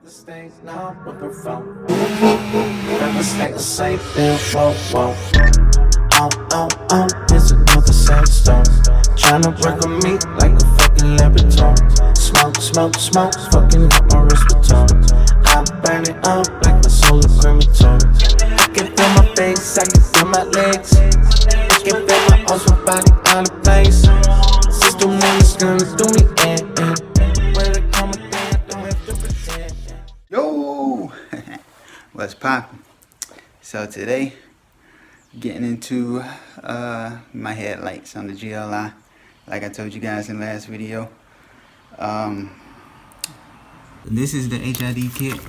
Never stay now with her phone. Never stay the same damn whoa, whoa. It's another sad stone. Tryna work on me like a fucking laboratory. Smoke, fucking up my respiratory. I'm burning up like my soul is crematory. I can feel my face, I can feel my legs. I can feel my awesome body out of place. System is gonna do me in. When it come a thing, I don't have to pretend. Yo, what's poppin'? So today, getting into my headlights on the GLI, like I told you guys in the last video. This is the HID kit.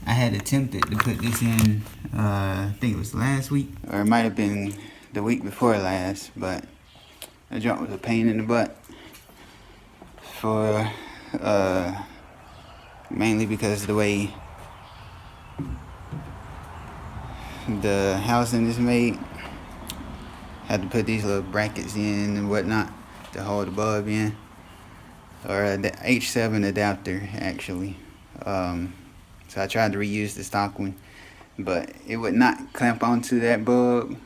I had attempted to put this in, I think it was last week, or it might have been the week before last, but the jump was a pain in the butt for mainly because of the way the housing is made. Had to put these little brackets in and whatnot to hold the bulb in, or the H7 adapter actually. So I tried to reuse the stock one, but it would not clamp onto that bulb.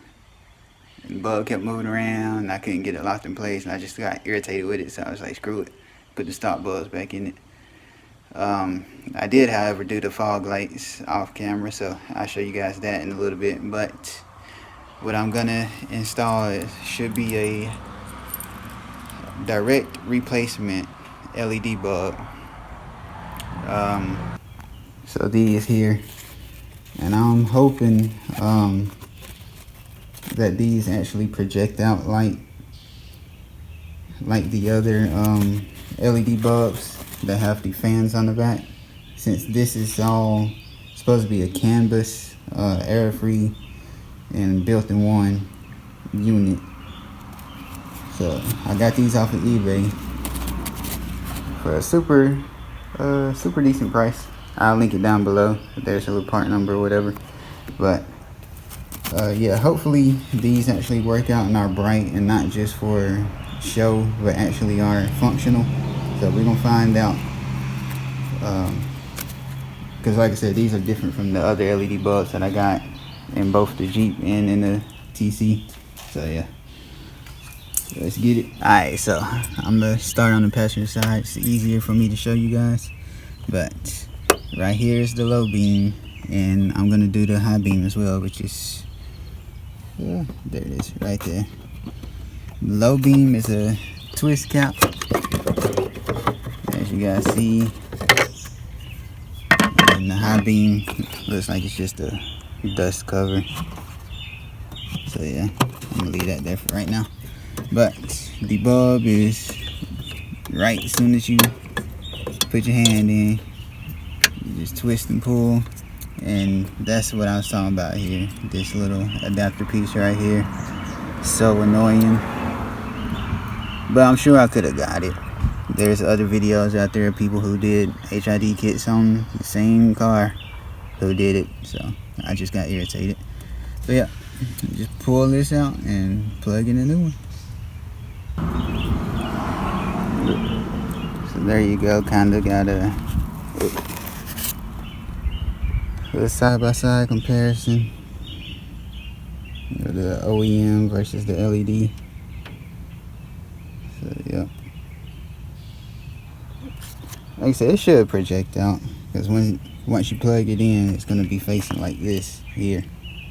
And the bulb kept moving around and I couldn't get it locked in place, and I just got irritated with it, so I was like, screw it, put the stock bulbs back in it. I did, however, do the fog lights off camera, so I'll show you guys that in a little bit. But what I'm gonna install should be a direct replacement LED bulb. So these here, and I'm hoping that these actually project out like the other LED bulbs that have the fans on the back, since this is all supposed to be a canvas, air free and built in one unit. So I got these off of eBay for a super decent price. I'll link it down below. There's a little part number or whatever. But yeah, hopefully these actually work out and are bright and not just for show, but actually are functional. So we're gonna find out, because like I said, these are different from the other LED bulbs that I got in both the Jeep and in the TC. So yeah, let's get it. Alright, so I'm gonna start on the passenger side. It's easier for me to show you guys. But right here is the low beam, and I'm gonna do the high beam as well, which is there it is right there. The low beam is a twist cap, as you guys see, and the high beam looks like it's just a dust cover. So yeah, I'm gonna leave that there for right now. But the bulb is right as soon as you put your hand in, you just twist and pull, and that's what I was talking about here. This little adapter piece right here, so annoying, but I'm sure I could have got it. There's other videos out there of people who did HID kits on the same car who did it, so I just got irritated. So yeah, just pull this out and plug in a new one. So there you go, kinda got a side-by-side comparison of the OEM versus the LED. So yeah, like I said, it should project out, because once you plug it in, it's going to be facing like this here,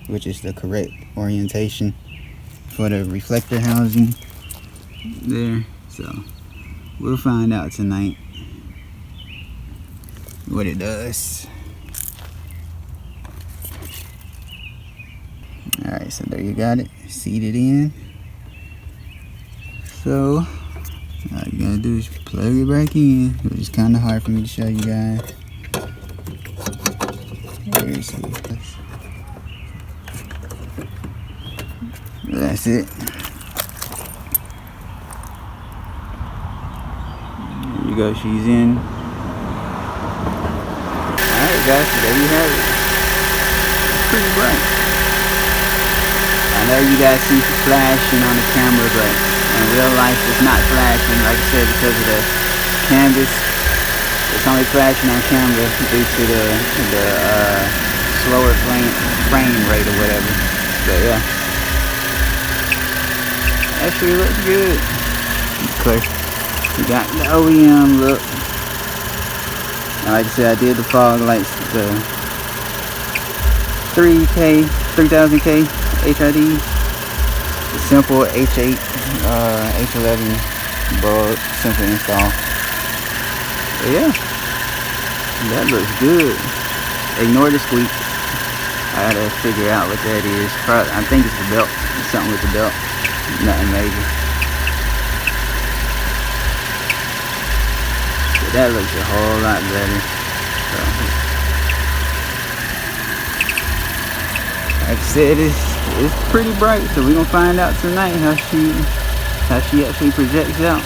which is the correct orientation for the reflector housing there. So we'll find out tonight what it does. Alright, so there you got it, seated in. So all you gotta do is plug it back in, which is kind of hard for me to show you guys. That's it. There you go, she's in. Alright guys, so there you have it. It's pretty bright. I know you guys see flashing on the camera, but in real life it's not flashing, like I said, because of the canvas. It's it's only flashing on camera due to the slower frame rate or whatever. But yeah, actually looks good. Of course, you got the OEM look. And like I said, I did the fog lights, the 3000K HID, the simple H8, H11 bulb, simple install. But yeah, that looks good. Ignore the squeak. I gotta figure out what that is. Probably, I think it's the belt. It's something with the belt. Nothing major. But that looks a whole lot better. So, like I said, it's pretty bright. So we're gonna find out tonight how she actually projects out.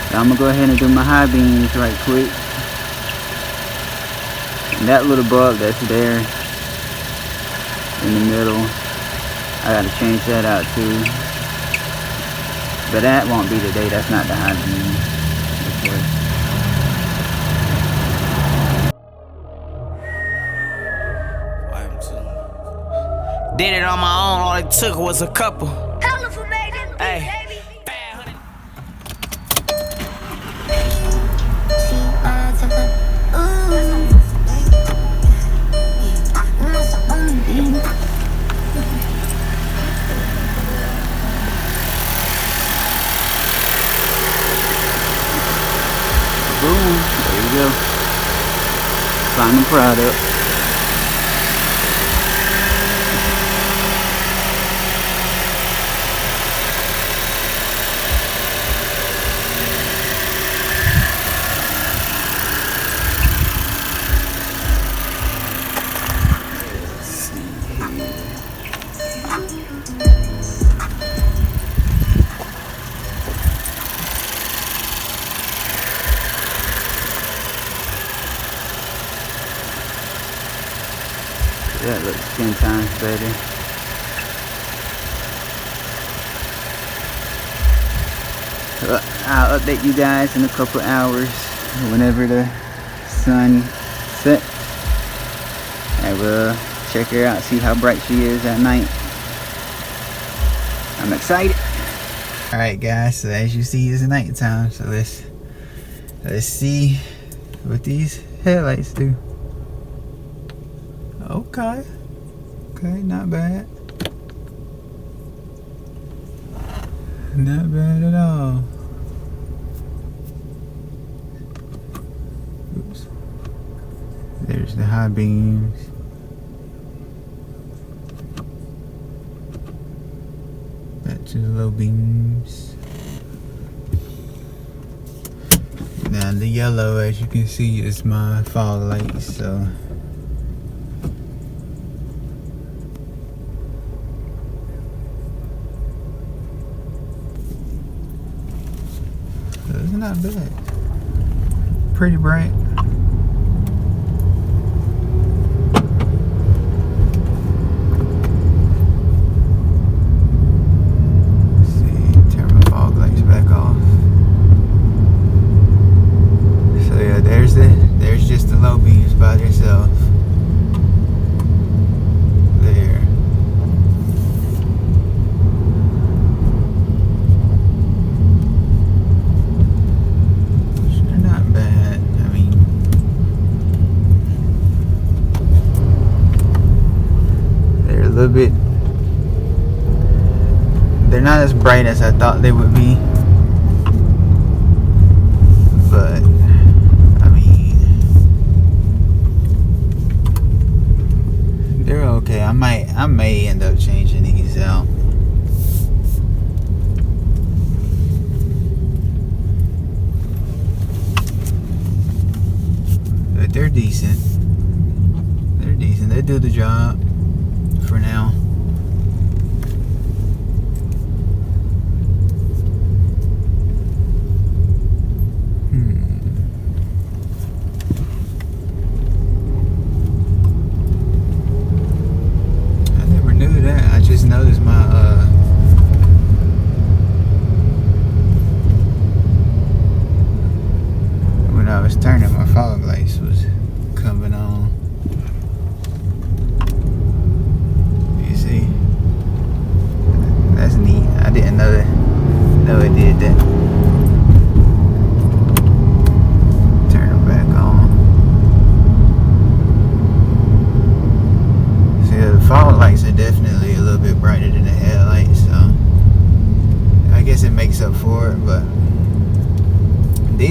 So I'm gonna go ahead and do my high beams right quick. And that little bulb that's there in the middle, I gotta change that out too. But that won't be today. That's not the high beam. Did it on my own, all it took was a couple. Hey. Boom, there you go. Final product. That looks 10 times better. I'll update you guys in a couple hours whenever the sun sets. I will check her out, see how bright she is at night. I'm excited. Alright guys, so as you see it's nighttime, so let's see what these headlights do. Okay, not bad. Not bad at all. Oops. There's the high beams. Back to the low beams. Now the yellow, as you can see, is my fog lights, so it's not bad. Pretty bright. Let's see, turn my fog lights back off. So yeah, there's just the low beams by themselves. There. Little bit, they're not as bright as I thought they would be, but I mean they're okay. I may end up changing these out. But they're decent. They do the job for now. I never knew that. I just noticed my when I was turning my fog lights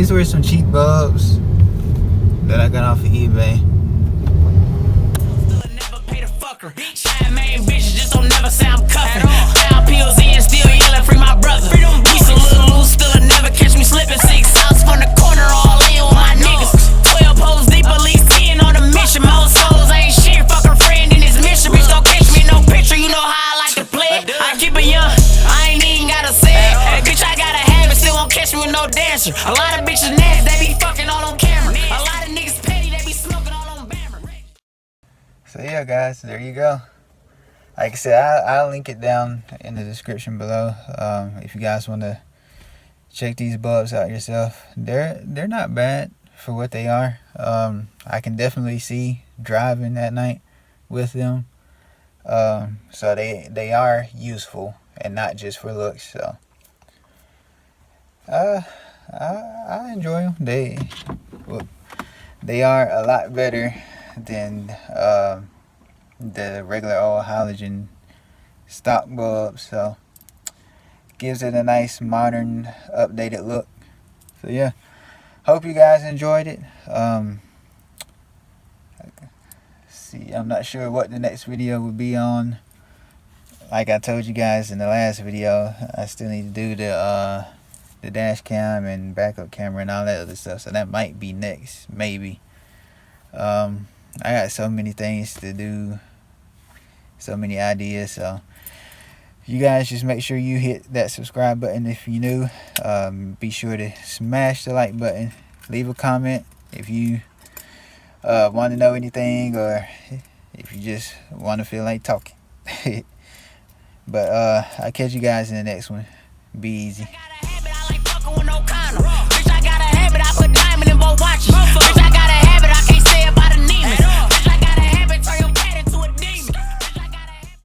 These were some cheap bulbs that I got off of eBay. Never pay the fucker. Shine main bitches just don't never say I'm cuffing. Now pills in, still yelling free my brother. We so little loose, still never catch me slipping. 6 ounce from the corner, all in with my niggas. 12 poles deep, at least 10 on a mission. Most souls ain't shit, fuck a friend in this mission. Bitch, don't catch me no picture, you know how I like to play it. I keep it young, I ain't even gotta say it. Hey, bitch, I gotta have it, still won't catch me with no dancer. A lot of bitches nasty, they be fucking all on camera. A lot of niggas petty, they be smoking all on Bammer. So yeah, guys, there you go. Like I said, I'll link it down in the description below. If you guys want to check these bulbs out yourself, they're not bad for what they are. I can definitely see driving at night with them. So they are useful and not just for looks. So I enjoy them. They are a lot better than the regular old halogen stock bulbs. So gives it a nice modern updated look. So yeah, hope you guys enjoyed it. See, I'm not sure what the next video will be on. Like I told you guys in the last video, I still need to do the dash cam and backup camera and all that other stuff, so that might be next, maybe. I got so many things to do, so many ideas. So you guys just make sure you hit that subscribe button if you're new. Be sure to smash the like button, leave a comment if you want to know anything, or if you just want to feel like talking. But I'll catch you guys in the next one. Be easy.